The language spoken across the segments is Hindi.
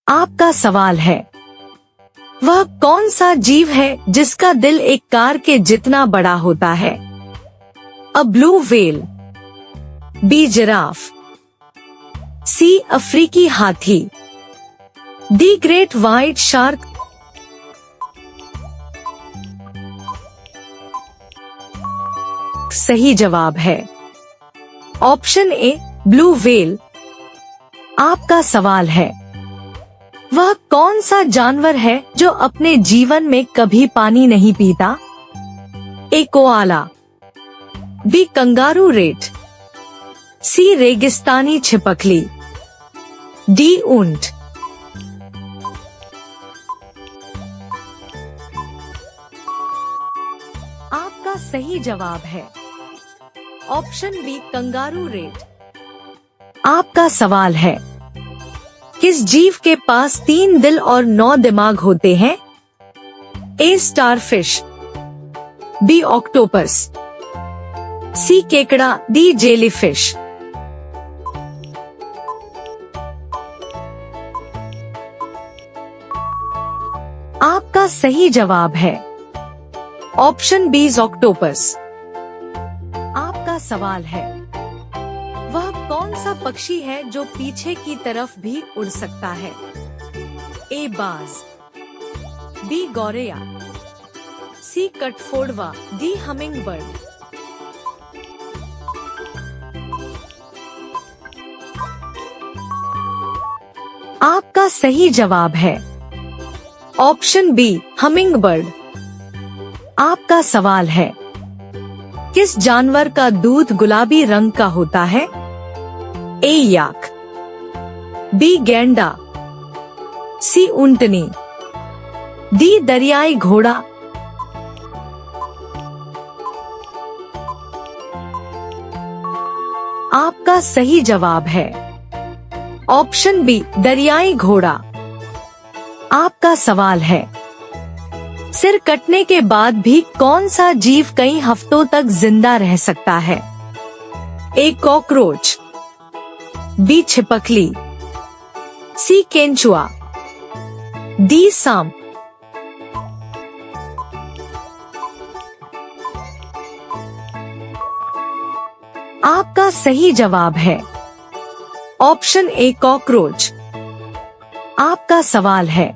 आपका सवाल है, वह कौन सा जीव है जिसका दिल एक कार के जितना बड़ा होता है? अ ब्लू व्हेल, बी जिराफ, सी अफ्रीकी हाथी, डी ग्रेट व्हाइट शार्क। सही जवाब है ऑप्शन ए ब्लू व्हेल। आपका सवाल है, वह कौन सा जानवर है जो अपने जीवन में कभी पानी नहीं पीता? ए कोआला, बी कंगारू रेट, सी रेगिस्तानी छिपकली, डी ऊंट। आपका सही जवाब है ऑप्शन बी कंगारू रेट। आपका सवाल है, किस जीव के पास 3 दिल और 9 दिमाग होते हैं? ए स्टारफिश, बी ऑक्टोपस, सी केकड़ा, डी जेलीफिश। आपका सही जवाब है ऑप्शन बी ऑक्टोपस। आपका सवाल है, वह कौन सा पक्षी है जो पीछे की तरफ भी उड़ सकता है? ए बाज, बी गौरैया, सी कठफोड़वा, डी हमिंगबर्ड। आपका सही जवाब है ऑप्शन बी हमिंगबर्ड। आपका सवाल है, किस जानवर का दूध गुलाबी रंग का होता है? ए याक, बी गैंडा, सी ऊंटनी, डी दरियाई घोड़ा। आपका सही जवाब है ऑप्शन बी दरियाई घोड़ा। आपका सवाल है, सिर कटने के बाद भी कौन सा जीव कई हफ्तों तक जिंदा रह सकता है? ए कॉकरोच, बी छिपकली, सी केंचुआ, डी सांप। आपका सही जवाब है ऑप्शन ए कॉकरोच। आपका सवाल है,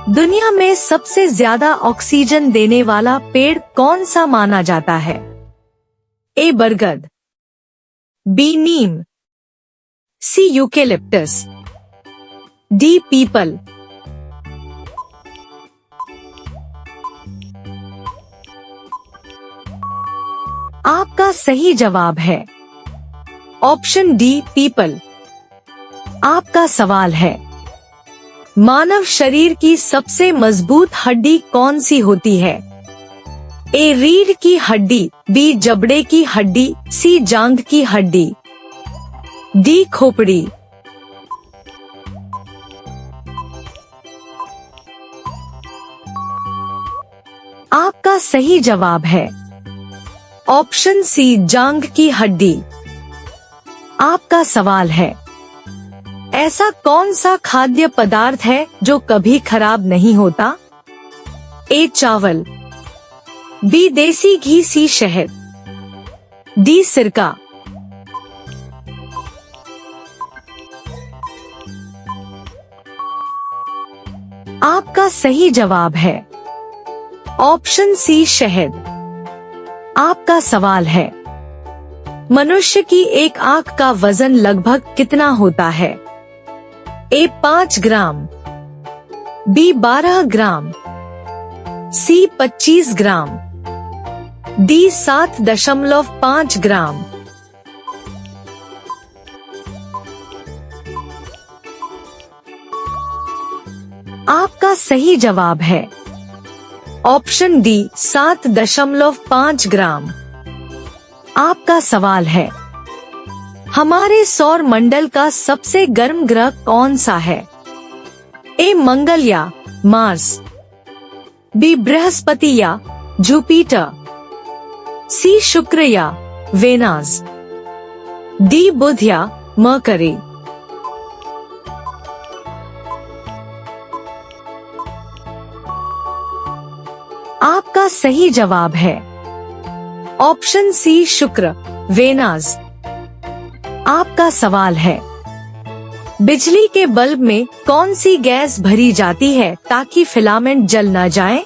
दुनिया में सबसे ज्यादा ऑक्सीजन देने वाला पेड़ कौन सा माना जाता है? ए बरगद, बी नीम, सी यूकेलिप्टस, डी पीपल। आपका सही जवाब है ऑप्शन डी पीपल। आपका सवाल है, मानव शरीर की सबसे मजबूत हड्डी कौन सी होती है? ए रीढ़ की हड्डी, बी जबड़े की हड्डी, सी जांघ की हड्डी, डी खोपड़ी। आपका सही जवाब है ऑप्शन सी जांघ की हड्डी। आपका सवाल है, ऐसा कौन सा खाद्य पदार्थ है जो कभी खराब नहीं होता? ए चावल, बी देसी घी, सी शहद, डी सिरका। आपका सही जवाब है ऑप्शन सी शहद। आपका सवाल है, मनुष्य की एक आंख का वजन लगभग कितना होता है? ए 5 ग्राम, बी 12 ग्राम, सी 25 ग्राम, डी 7.5 ग्राम। आपका सही जवाब है ऑप्शन डी 7.5 ग्राम। आपका सवाल है, हमारे सौर मंडल का सबसे गर्म ग्रह कौन सा है? ए मंगल या मार्स, बी बृहस्पति या जुपिटर, सी शुक्र या वेनस, डी बुध या मरकरी। आपका सही जवाब है ऑप्शन सी शुक्र, वेनस। आपका सवाल है, बिजली के बल्ब में कौन सी गैस भरी जाती है ताकि फिलामेंट जल न जाए?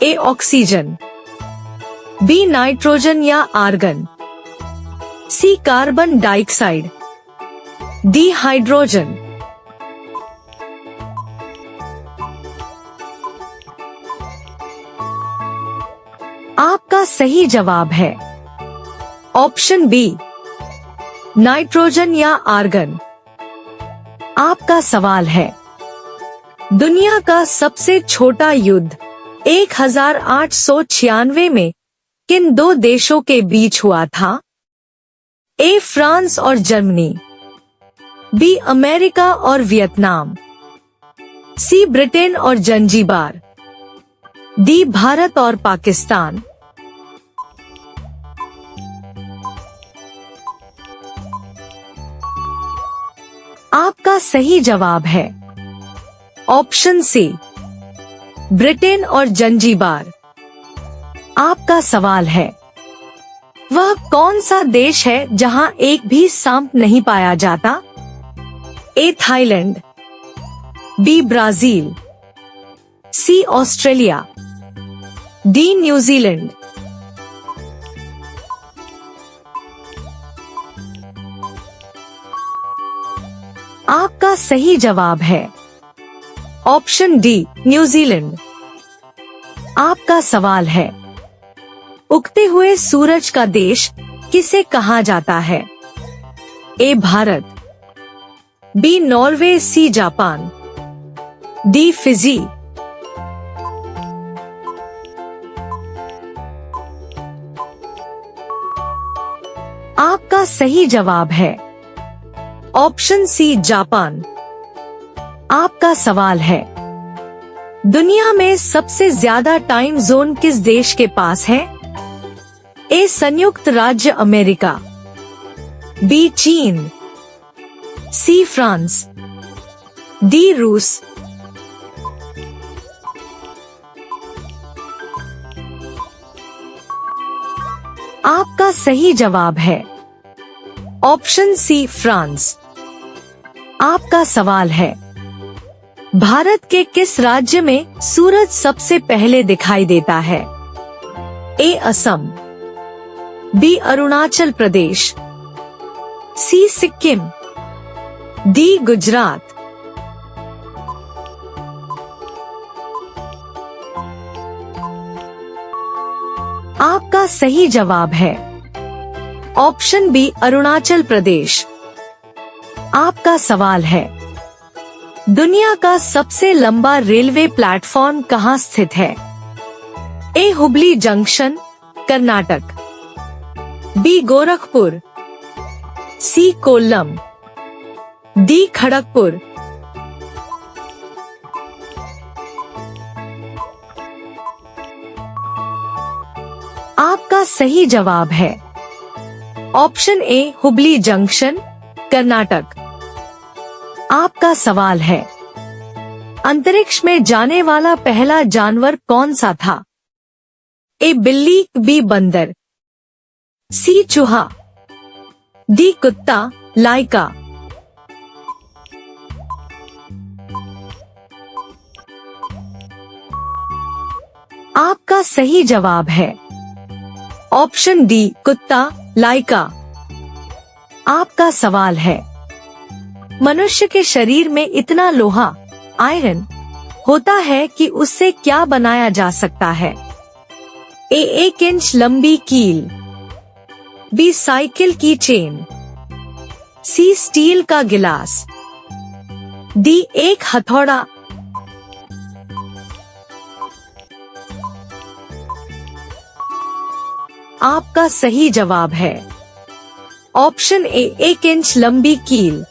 ए ऑक्सीजन, बी नाइट्रोजन या आर्गन, सी कार्बन डाइऑक्साइड, डी हाइड्रोजन। आपका सही जवाब है ऑप्शन बी नाइट्रोजन या आर्गन। आपका सवाल है, दुनिया का सबसे छोटा युद्ध 1896 में किन दो देशों के बीच हुआ था? ए फ्रांस और जर्मनी, बी अमेरिका और वियतनाम, सी ब्रिटेन और जंजीबार, डी भारत और पाकिस्तान। आपका सही जवाब है ऑप्शन सी ब्रिटेन और जंजीबार। आपका सवाल है, वह कौन सा देश है जहां एक भी सांप नहीं पाया जाता? A Thailand, B Brazil, C Australia, D New Zealand. आपका सही जवाब है ऑप्शन डी न्यूजीलैंड। आपका सवाल है, उगते हुए सूरज का देश किसे कहा जाता है? A Bharat, B Norway, C Japan, D Fiji. आपका सही जवाब है ऑप्शन सी जापान। आपका सवाल है, दुनिया में सबसे ज्यादा टाइम जोन किस देश के पास है? ए संयुक्त राज्य अमेरिका, बी चीन, सी फ्रांस, डी रूस। आपका सही जवाब है ऑप्शन सी फ्रांस। आपका सवाल है, भारत के किस राज्य में सूरज सबसे पहले दिखाई देता है? ए असम, बी अरुणाचल प्रदेश, सी सिक्किम, डी गुजरात। आपका सही जवाब है ऑप्शन बी अरुणाचल प्रदेश। आपका सवाल है, दुनिया का सबसे लंबा रेलवे प्लेटफॉर्म कहाँ स्थित है? ए हुबली जंक्शन, कर्नाटक, बी गोरखपुर, सी कोल्लम, डी खड़गपुर। आपका सही जवाब है option A Hubli junction, Karnataka. आपका सवाल है, अंतरिक्ष में जाने वाला पहला जानवर कौन सा था? ए बिल्ली, बी बंदर, सी चूहा, डी कुत्ता, लाइका। आपका सही जवाब है ऑप्शन डी कुत्ता, लाइका। आपका सवाल है, मनुष्य के शरीर में इतना लोहा, आयरन होता है कि उससे क्या बनाया जा सकता है? ए 1 इंच लंबी कील, बी साइकिल की चेन, सी स्टील का गिलास, डी एक हथौड़ा। आपका सही जवाब है ऑप्शन ए 1 इंच लंबी कील।